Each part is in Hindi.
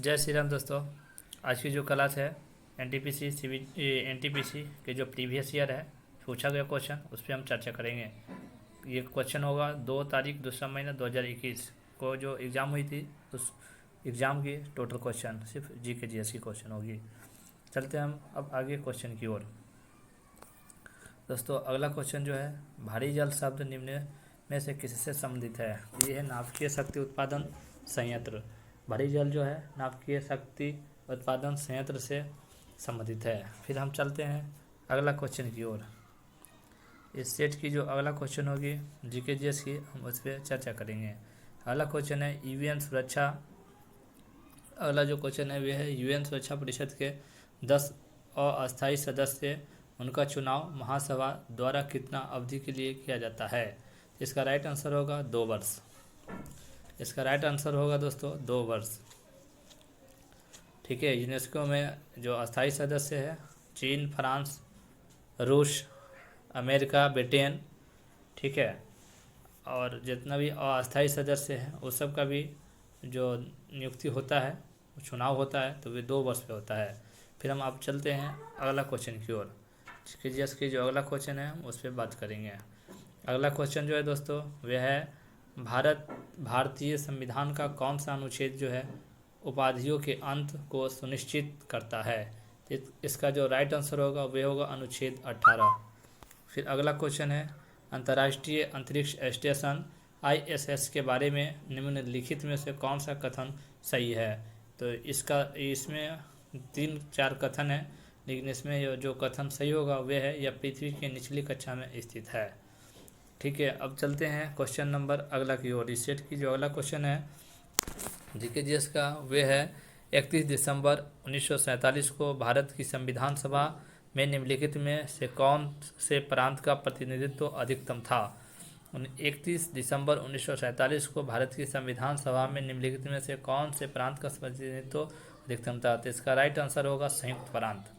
जय श्री राम दोस्तों। आज की जो क्लास है एनटीपीसी एनटीपीसी के जो प्रीवियस ईयर है पूछा गया क्वेश्चन उस पर हम चर्चा करेंगे। ये क्वेश्चन होगा 2 तारीख दूसरा महीना 2021 को जो एग्ज़ाम हुई थी उस एग्ज़ाम की टोटल क्वेश्चन सिर्फ जी के जीएस की क्वेश्चन होगी। चलते हैं हम अब आगे क्वेश्चन की ओर। दोस्तों अगला क्वेश्चन जो है भारी जल शब्द निम्न में से किससे संबंधित है। ये है नाभिकीय शक्ति उत्पादन संयंत्र। भारी जल जो है नाभिकीय शक्ति उत्पादन संयंत्र से संबंधित है। फिर हम चलते हैं अगला क्वेश्चन की ओर। इस सेट की जो अगला क्वेश्चन होगी जीके जीएस की हम उस पर चर्चा करेंगे। अगला क्वेश्चन है यूएन सुरक्षा। अगला जो क्वेश्चन है वह है यूएन सुरक्षा परिषद के 10 अस्थायी सदस्य उनका चुनाव महासभा द्वारा कितना अवधि के लिए किया जाता है। इसका राइट आंसर होगा 2 वर्ष। इसका राइट आंसर होगा दोस्तों 2 वर्ष। ठीक है। यूनेस्को में जो अस्थायी सदस्य है चीन, फ्रांस, रूस, अमेरिका, ब्रिटेन, ठीक है, और जितना भी अस्थायी सदस्य हैं उस सब का भी जो नियुक्ति होता है चुनाव होता है तो वे 2 वर्ष पे होता है। फिर हम अब चलते हैं अगला क्वेश्चन की ओर। जीएस की जो अगला क्वेश्चन है उस पर बात करेंगे। अगला क्वेश्चन जो है दोस्तों वह है भारतीय संविधान का कौन सा अनुच्छेद जो है उपाधियों के अंत को सुनिश्चित करता है। इसका जो राइट आंसर होगा वह होगा अनुच्छेद 18। फिर अगला क्वेश्चन है अंतर्राष्ट्रीय अंतरिक्ष स्टेशन ISS के बारे में निम्नलिखित में से कौन सा कथन सही है। तो इसमें 3-4 कथन है, लेकिन इसमें जो कथन सही होगा वह है यह पृथ्वी की निचली कक्षा में स्थित है। ठीक है। अब चलते हैं क्वेश्चन नंबर अगला की ओर। इस सेट की जो अगला क्वेश्चन है जीके जीएस का वह है 31 दिसंबर 1947 को भारत की संविधान सभा में निम्नलिखित में से कौन से प्रांत का प्रतिनिधित्व अधिकतम था। 31 दिसंबर 1947 को भारत की संविधान सभा में निम्नलिखित में से कौन से प्रांत का प्रतिनिधित्व अधिकतम था। तो इसका राइट आंसर होगा संयुक्त प्रांत।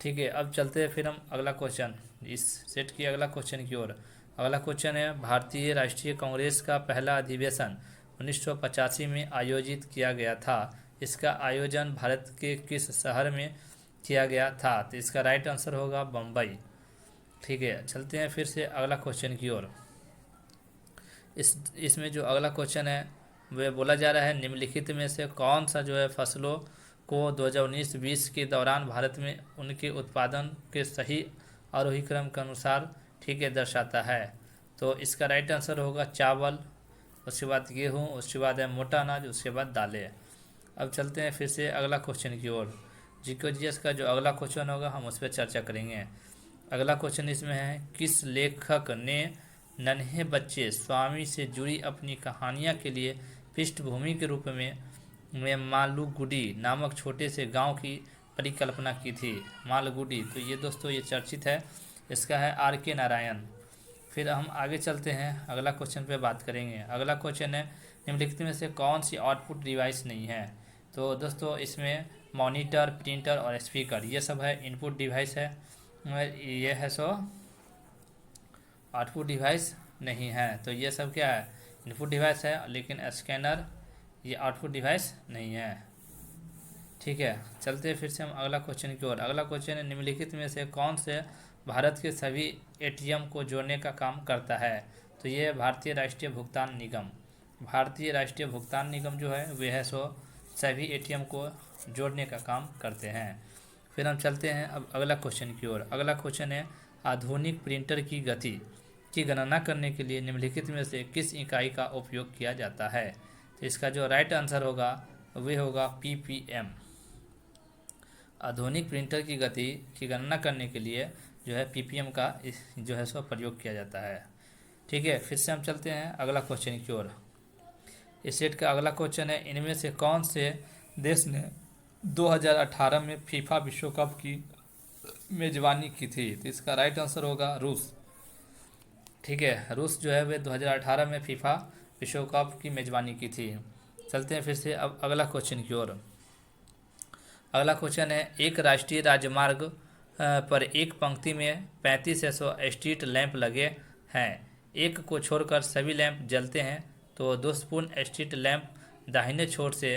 ठीक है। अब चलते हैं फिर हम अगला क्वेश्चन इस सेट की अगला क्वेश्चन की ओर। अगला क्वेश्चन है भारतीय राष्ट्रीय कांग्रेस का पहला अधिवेशन 1985 में आयोजित किया गया था। इसका आयोजन भारत के किस शहर में किया गया था। तो इसका राइट आंसर होगा बम्बई। ठीक है। चलते हैं फिर से अगला क्वेश्चन की ओर। इसमें जो अगला क्वेश्चन है वह बोला जा रहा है निम्नलिखित में से कौन सा जो है फसलों को 2019-20 के दौरान भारत में उनके उत्पादन के सही आरोही क्रम के अनुसार ठीक है दर्शाता है। तो इसका राइट आंसर होगा चावल, उसके बाद गेहूँ, उसके बाद है मोटा अनाज, उसके बाद दालें। अब चलते हैं फिर से अगला क्वेश्चन की ओर। जीके जीएस का जो अगला क्वेश्चन होगा हम उस पर चर्चा करेंगे। अगला क्वेश्चन इसमें है किस लेखक ने नन्हे बच्चे स्वामी से जुड़ी अपनी कहानियाँ के लिए पृष्ठभूमि के रूप में मालगुडी नामक छोटे से गांव की परिकल्पना की थी। मालगुडी, तो ये दोस्तों ये चर्चित है, इसका है RK नारायण। फिर हम आगे चलते हैं अगला क्वेश्चन पे बात करेंगे। अगला क्वेश्चन है निम्नलिखित में से कौन सी आउटपुट डिवाइस नहीं है। तो दोस्तों इसमें मॉनिटर, प्रिंटर और स्पीकर ये सब है इनपुट डिवाइस है। ये है सो आउटपुट डिवाइस नहीं है। तो ये सब क्या है इनपुट डिवाइस है, लेकिन स्कैनर ये आउटपुट डिवाइस नहीं है। ठीक है। चलते हैं फिर से हम अगला क्वेश्चन की ओर। अगला क्वेश्चन है निम्नलिखित में से कौन से भारत के सभी ATM को जोड़ने का काम करता है। तो ये भारतीय राष्ट्रीय भुगतान निगम। भारतीय राष्ट्रीय भुगतान निगम जो है वह है सो सभी ATM को जोड़ने का काम करते हैं। फिर हम चलते हैं अब अगला क्वेश्चन की ओर। अगला क्वेश्चन है आधुनिक प्रिंटर की गति की गणना करने के लिए निम्नलिखित में से किस इकाई का उपयोग किया जाता है। तो इसका जो राइट आंसर होगा वह होगा PPM। आधुनिक प्रिंटर की गति की गणना करने के लिए जो है PPM का जो है सो प्रयोग किया जाता है। ठीक है। फिर से हम चलते हैं अगला क्वेश्चन की ओर। इस सेट का अगला क्वेश्चन है इनमें से कौन से देश ने 2018 में फीफा विश्व कप की मेजबानी की थी। तो इसका राइट आंसर होगा रूस। ठीक है। रूस जो है वह 2018 में फीफा विश्व कप की मेजबानी की थी। चलते हैं फिर से अब अगला क्वेश्चन की ओर। अगला क्वेश्चन है एक राष्ट्रीय राजमार्ग पर एक पंक्ति में 3500 स्ट्रीट लैंप लगे हैं। एक को छोड़कर सभी लैंप जलते हैं तो दोषपूर्ण स्ट्रीट लैंप दाहिने छोर से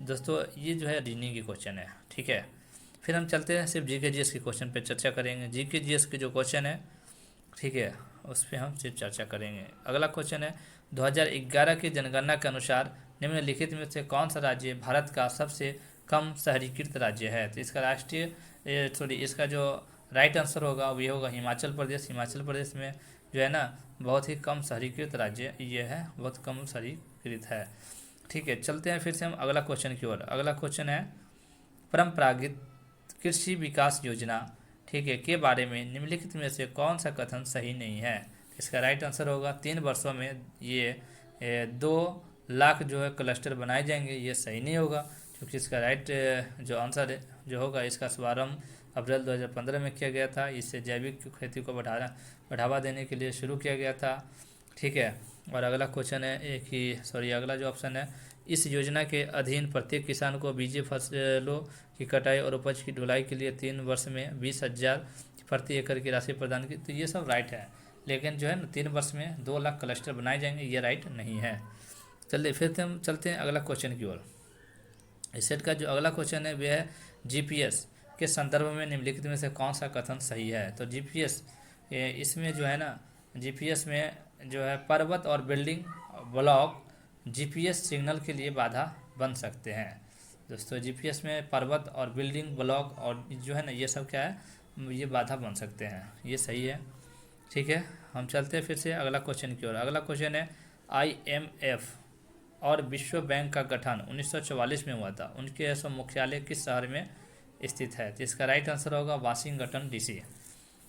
दोस्तों ये जो है रीजनिंग के क्वेश्चन है, ठीक है। फिर हम चलते हैं सिर्फ जीके जीएस के क्वेश्चन पे चर्चा करेंगे। जीके जीएस के जो क्वेश्चन है, ठीक है, उस पर हम सिर्फ चर्चा करेंगे। अगला क्वेश्चन है 2011 की जनगणना के अनुसार निम्नलिखित में से कौन सा राज्य भारत का सबसे कम शहरीकृत राज्य है? तो इसका इसका जो राइट आंसर होगा वो ये होगा हिमाचल प्रदेश। हिमाचल प्रदेश में जो है ना बहुत ही कम शहरीकृत राज्य ये है, बहुत कम शहरीकृत है, ठीक है। चलते हैं फिर से हम अगला क्वेश्चन की ओर। अगला क्वेश्चन है परंपरागत कृषि विकास योजना, ठीक है, के बारे में निम्नलिखित में से कौन सा कथन सही नहीं है? इसका राइट आंसर होगा 3 वर्षों में ये 2 लाख जो है क्लस्टर बनाए जाएंगे। ये सही नहीं होगा, क्योंकि इसका राइट जो आंसर जो होगा, इसका शुभारंभ अप्रैल 2015 में किया गया था। इससे जैविक खेती को बढ़ावा देने के लिए शुरू किया गया था, ठीक है। और अगला क्वेश्चन है अगला जो ऑप्शन है, इस योजना के अधीन प्रत्येक किसान को बीजी फसलों की कटाई और उपज की ढुलाई के लिए 3 वर्ष में 20,000 प्रति एकड़ की राशि प्रदान की। तो ये सब राइट है, लेकिन जो है ना 3 वर्ष में 2 लाख क्लस्टर बनाए जाएंगे, ये राइट नहीं है। चलिए फिर से हम चलते हैं अगला क्वेश्चन की ओर। इस सेट का जो अगला क्वेश्चन है वह है जीपीएस के संदर्भ में निम्नलिखित में से कौन सा कथन सही है? तो जीपीएस इसमें जो है ना, जीपीएस में जो है पर्वत और बिल्डिंग ब्लॉक जीपीएस सिग्नल के लिए बाधा बन सकते हैं। दोस्तों जीपीएस में पर्वत और बिल्डिंग ब्लॉक और जो है ना ये सब क्या है, ये बाधा बन सकते हैं, ये सही है, ठीक है। हम चलते हैं फिर से अगला क्वेश्चन की ओर। अगला क्वेश्चन है आईएमएफ और विश्व बैंक का गठन 1944 में हुआ था, उनके ऐसा मुख्यालय किस शहर में स्थित है? तो इसका राइट आंसर होगा वाशिंगटन डीसी।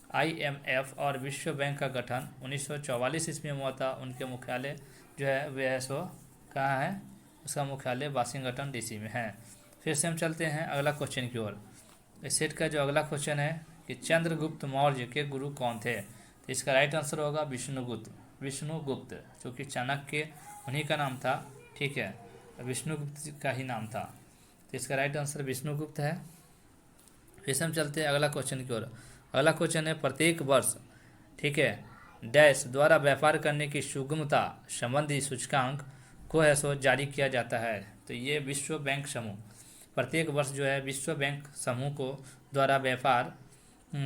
आईएमएफ और विश्व बैंक का गठन 1944 ईस्वी में हुआ था, उनके मुख्यालय जो है वह सो कहाँ है, उसका मुख्यालय वाशिंगटन डीसी में है। फिर से हम चलते हैं अगला क्वेश्चन की ओर। इस सेट का जो अगला क्वेश्चन है कि चंद्रगुप्त मौर्य के गुरु कौन थे? तो इसका राइट आंसर होगा विष्णुगुप्त, जो कि चाणक्य उन्हीं का नाम था, ठीक है, विष्णुगुप्त का ही नाम था। तो इसका राइट आंसर विष्णुगुप्त है। फिर से हम चलते हैं अगला क्वेश्चन की ओर। अगला क्वेश्चन है प्रत्येक वर्ष, ठीक है, डैश द्वारा व्यापार करने की सुगमता संबंधी सूचकांक को है सो जारी किया जाता है? तो ये विश्व बैंक समूह, प्रत्येक वर्ष जो है विश्व बैंक समूह को द्वारा व्यापार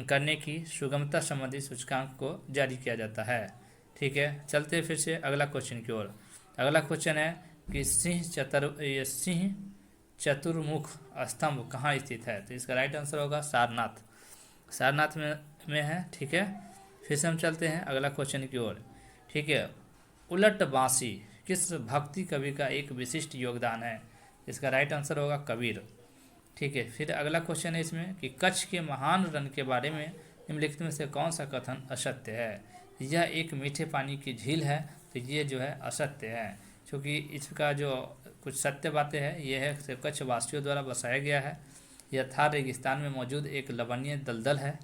करने की सुगमता संबंधी सूचकांक को जारी किया जाता है, ठीक है। चलते फिर से अगला क्वेश्चन की ओर। अगला क्वेश्चन है कि सिंह चतुर्मुख स्तंभ कहाँ स्थित है? तो इसका राइट आंसर होगा सारनाथ में है, ठीक है। फिर से हम चलते हैं अगला क्वेश्चन की ओर, ठीक है। उलट बांसी किस भक्ति कवि का एक विशिष्ट योगदान है? इसका राइट आंसर होगा कबीर, ठीक है। फिर अगला क्वेश्चन है इसमें कि कच्छ के महान रण के बारे में निम्नलिखित में से कौन सा कथन असत्य है? यह एक मीठे पानी की झील है, तो ये जो है असत्य है, क्योंकि इसका जो कुछ सत्य बातें हैं ये है सिर्फ कच्छ वासियों द्वारा बसाया गया है। यह थार रेगिस्तान में मौजूद एक लवणीय दलदल है,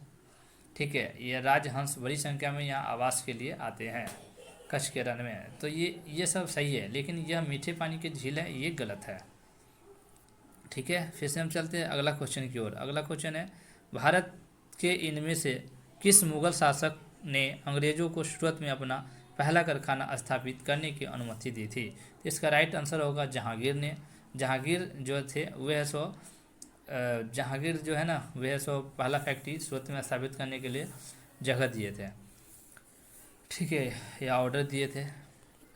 ठीक है। यह राजहंस बड़ी संख्या में यहाँ आवास के लिए आते हैं कच्छ के रण में। तो ये सब सही है, लेकिन यह मीठे पानी की झील है, ये गलत है, ठीक है। फिर से हम चलते हैं अगला क्वेश्चन की ओर। अगला क्वेश्चन है भारत के इनमें से किस मुगल शासक ने अंग्रेजों को सूरत में अपना पहला कारखाना स्थापित करने की अनुमति दी थी? तो इसका राइट आंसर होगा जहांगीर ने। जहांगीर जो थे वह जहांगीर जो है ना वह पहला फैक्ट्री सूरत में स्थापित करने के लिए जगह दिए थे, ठीक है, या ऑर्डर दिए थे।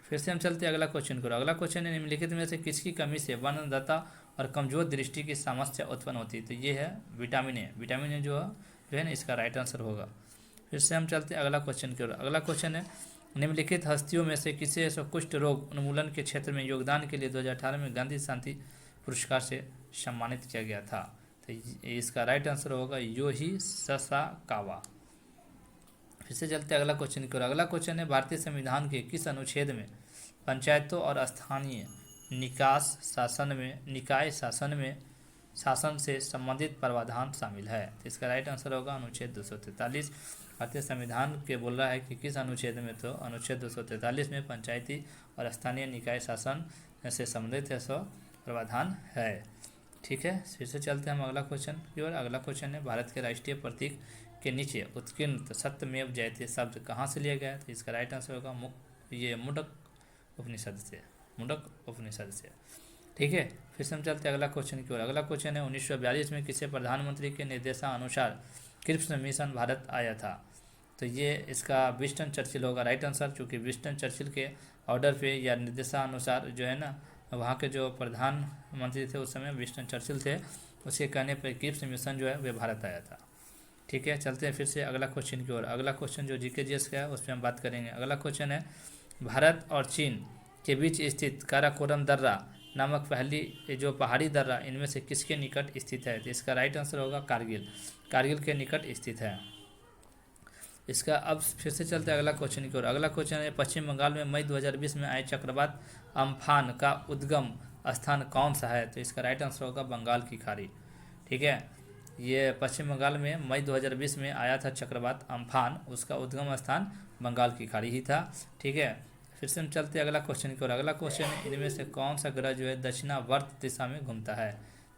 फिर से हम चलते हैं अगला क्वेश्चन को। अगला क्वेश्चन है निम्नलिखित में से किसकी कमी से वनदाता और कमजोर दृष्टि की समस्या उत्पन्न होती है? तो ये है विटामिन ए जो है ना इसका राइट आंसर होगा। फिर से हम चलते हैं अगला क्वेश्चन की ओर। अगला क्वेश्चन है निम्नलिखित हस्तियों में से किसे कुष्ठ रोग उन्मूलन के क्षेत्र में योगदान के लिए 2018 में गांधी शांति पुरस्कार से सम्मानित किया गया था? तो इसका राइट आंसर होगा योही ससाकावा। फिर से चलते हैं अगला क्वेश्चन की ओर। अगला क्वेश्चन है भारतीय संविधान के किस अनुच्छेद में पंचायतों और स्थानीय निकाय शासन से संबंधित प्रावधान शामिल है? तो इसका राइट आंसर होगा अनुच्छेद 243। भारतीय संविधान के बोल रहा है कि किस अनुच्छेद में? तो अनुच्छेद 243 में पंचायती और स्थानीय निकाय शासन से संबंधित प्रावधान है, ठीक है। फिर से चलते हैं हम अगला क्वेश्चन की ओर। अगला क्वेश्चन है भारत के राष्ट्रीय प्रतीक के नीचे उत्कीर्णत सत्यमेव जयते शब्द कहाँ से लिया गया है? तो इसका राइट आंसर होगा मुंडक उपनिषद से। ठीक है, फिर से हम चलते हैं अगला क्वेश्चन की ओर। अगला क्वेश्चन है 1942 में किसे प्रधानमंत्री के निर्देशानुसार क्रिप्स मिशन भारत आया था? तो ये इसका विंस्टन चर्चिल होगा राइट आंसर, क्योंकि विंस्टन चर्चिल के ऑर्डर पे या निर्देशानुसार जो है ना, वहाँ के जो प्रधानमंत्री थे उस समय विंस्टन चर्चिल थे, उसके कहने पर क्रिप्स मिशन जो है वे भारत आया था। ठीक है, चलते हैं फिर से अगला क्वेश्चन की ओर। अगला क्वेश्चन जो जीके जीएस का है उस पर हम बात करेंगे। अगला क्वेश्चन है भारत और चीन के बीच स्थित काराकोरम दर्रा नामक पहली जो पहाड़ी दर्रा इनमें से किसके निकट स्थित है? तो इसका राइट आंसर होगा कारगिल, कारगिल के निकट स्थित है इसका। अब फिर से चलते हैं अगला क्वेश्चन की ओर। अगला क्वेश्चन है पश्चिम बंगाल में मई 2020 में आए चक्रवात अम्फान का उद्गम स्थान कौन सा है? तो इसका राइट आंसर होगा बंगाल की खाड़ी। ठीक है, ये पश्चिम बंगाल में मई 2020 में आया था चक्रवात अम्फान, उसका उद्गम स्थान बंगाल की खाड़ी ही था। ठीक है, फिर से हम चलते हैं अगला क्वेश्चन की ओर। अगला क्वेश्चन है इनमें से कौन सा ग्रह जो है दक्षिणावर्त दिशा में घूमता है?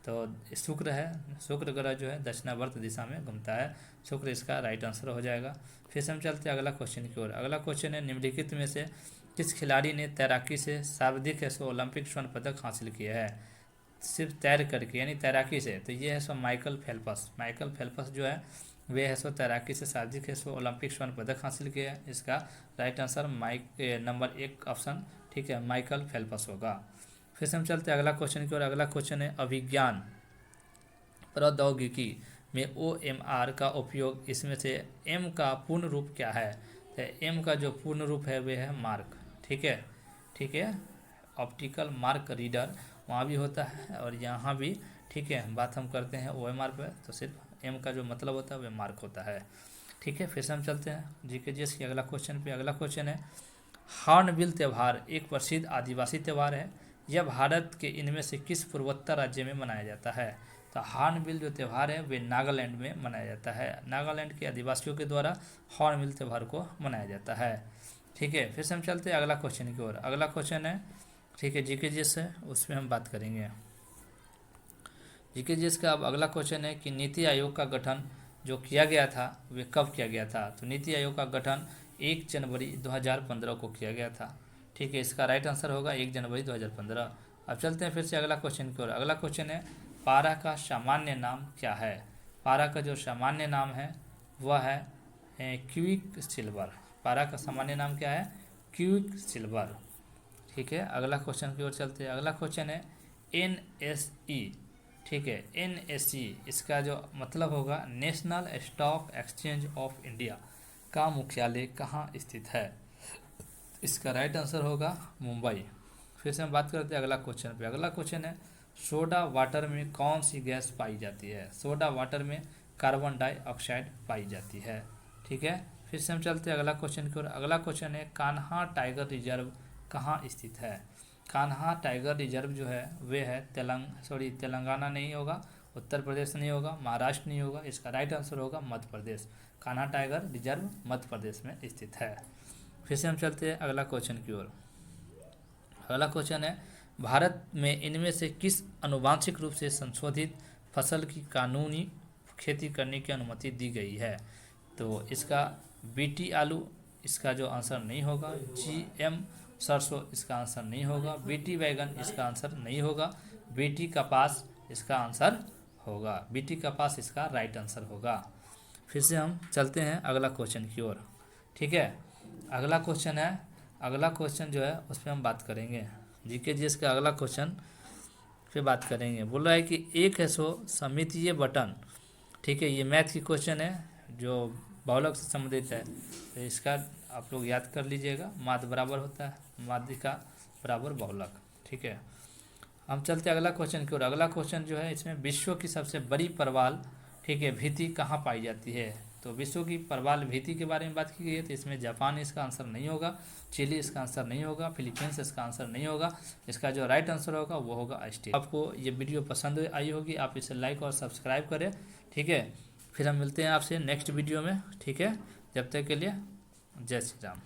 तो शुक्र है, शुक्र ग्रह जो है दक्षिणावर्त दिशा में घूमता है, शुक्र इसका राइट आंसर हो जाएगा। फिर से हम चलते हैं अगला क्वेश्चन की ओर। अगला क्वेश्चन है निम्नलिखित में से किस खिलाड़ी ने तैराकी से सर्वाधिक ओलंपिक स्वर्ण पदक हासिल किया है? सिर्फ तैर करके यानी तैराकी से, तो ये है so Michael Phelps. Michael Phelps जो है वे है सो तैराकी से सर्वाधिक ओलंपिक स्वर्ण पदक हासिल किया है, इसका राइट आंसर नंबर 1 ऑप्शन, ठीक है, माइकल फेल्प्स होगा। फिर से हम चलते हैं अगला क्वेश्चन की ओर। अगला क्वेश्चन है अभिज्ञान प्रौद्योगिकी में OMR का उपयोग, इसमें से M का पूर्ण रूप क्या है? तो M का जो पूर्ण रूप है वे है मार्क। ठीक है, ठीक है, ऑप्टिकल मार्क रीडर वहाँ भी होता है और यहाँ भी। ठीक है, बात हम करते हैं OMR पे, तो सिर्फ M का जो मतलब होता है वह मार्क होता है। ठीक है, फिर से हम चलते हैं जीके जीएस के अगला क्वेश्चन पे। अगला क्वेश्चन है हॉर्नबिल त्यौहार एक प्रसिद्ध आदिवासी त्यौहार है, यह भारत के इनमें से किस पूर्वोत्तर राज्य में मनाया जाता है? तो हॉर्नबिल जो त्यौहार है वे नागालैंड में मनाया जाता है, नागालैंड के आदिवासियों के द्वारा हॉर्नबिल त्यौहार को मनाया जाता है। ठीक है, फिर से हम चलते हैं अगला क्वेश्चन की ओर। अगला क्वेश्चन है, ठीक है, जीके जीएस है, उसमें हम बात करेंगे। जीके जीएस का अब अगला क्वेश्चन है कि नीति आयोग का गठन जो किया गया था वे कब किया गया था? तो नीति आयोग का गठन 1 जनवरी 2015 को किया गया था। ठीक है, इसका राइट आंसर होगा 1 जनवरी 2015। अब चलते हैं फिर से अगला क्वेश्चन की ओर। अगला क्वेश्चन है पारा का सामान्य नाम क्या है? पारा का जो सामान्य नाम है वह है क्विक सिल्वर। पारा का सामान्य नाम क्या है? Quick silver. ठीक है, अगला क्वेश्चन की ओर चलते हैं। अगला क्वेश्चन है NSE। ठीक है, NSE इसका जो मतलब होगा national stock exchange of India का मुख्यालय कहाँ स्थित है? इसका राइट आंसर होगा मुंबई। फिर से हम बात करते हैं अगला क्वेश्चन पे। अगला क्वेश्चन है सोडा वाटर में कौन सी गैस पाई जाती है? सोडा वाटर में कार्बन डाइऑक्साइड पाई जाती है। ठीक है, फिर से हम चलते हैं अगला क्वेश्चन की ओर। अगला क्वेश्चन है कान्हा टाइगर रिजर्व कहाँ स्थित है? कान्हा टाइगर रिजर्व जो है वे है तेलंगाना नहीं होगा, उत्तर प्रदेश नहीं होगा, महाराष्ट्र नहीं होगा, इसका राइट आंसर होगा मध्य प्रदेश। कान्हा टाइगर रिजर्व मध्य प्रदेश में स्थित है। फिर से हम चलते हैं अगला क्वेश्चन की ओर। अगला क्वेश्चन है भारत में इनमें से किस आनुवांशिक रूप से संशोधित फसल की कानूनी खेती करने की अनुमति दी गई है? तो इसका BT आलू इसका जो आंसर नहीं होगा, GM सरसों इसका आंसर नहीं होगा, BT बैगन इसका आंसर नहीं होगा, BT कपास इसका आंसर होगा, BT कपास इसका राइट आंसर होगा। फिर से हम चलते हैं अगला क्वेश्चन की ओर। ठीक है, अगला क्वेश्चन है, अगला क्वेश्चन जो है उस पर हम बात करेंगे। जीके जीएस का अगला क्वेश्चन पे बात करेंगे। बोल रहा है कि एक है सो समितीय बटन। ठीक है, ये मैथ की क्वेश्चन है जो बहुलक से संबंधित है, तो इसका आप लोग याद कर लीजिएगा। माध्य बराबर होता है माध्यिका बराबर बहुलक। ठीक है, हम चलते हैं अगला क्वेश्चन की ओर। अगला क्वेश्चन जो है इसमें विश्व की सबसे बड़ी परवाल, ठीक है, भीति कहाँ पाई जाती है? तो विश्व की परवाल भीति के बारे में बात की गई है, तो इसमें जापान इसका आंसर नहीं होगा, चिली इसका आंसर नहीं होगा, फिलीपींस इसका आंसर नहीं होगा, इसका जो राइट आंसर होगा वो होगा ऑस्ट्रेलिया। आपको ये वीडियो पसंद आई होगी, आप इसे लाइक और सब्सक्राइब करें। ठीक है, फिर हम मिलते हैं आपसे नेक्स्ट वीडियो में। ठीक है, जब तक के लिए जय श्री राम।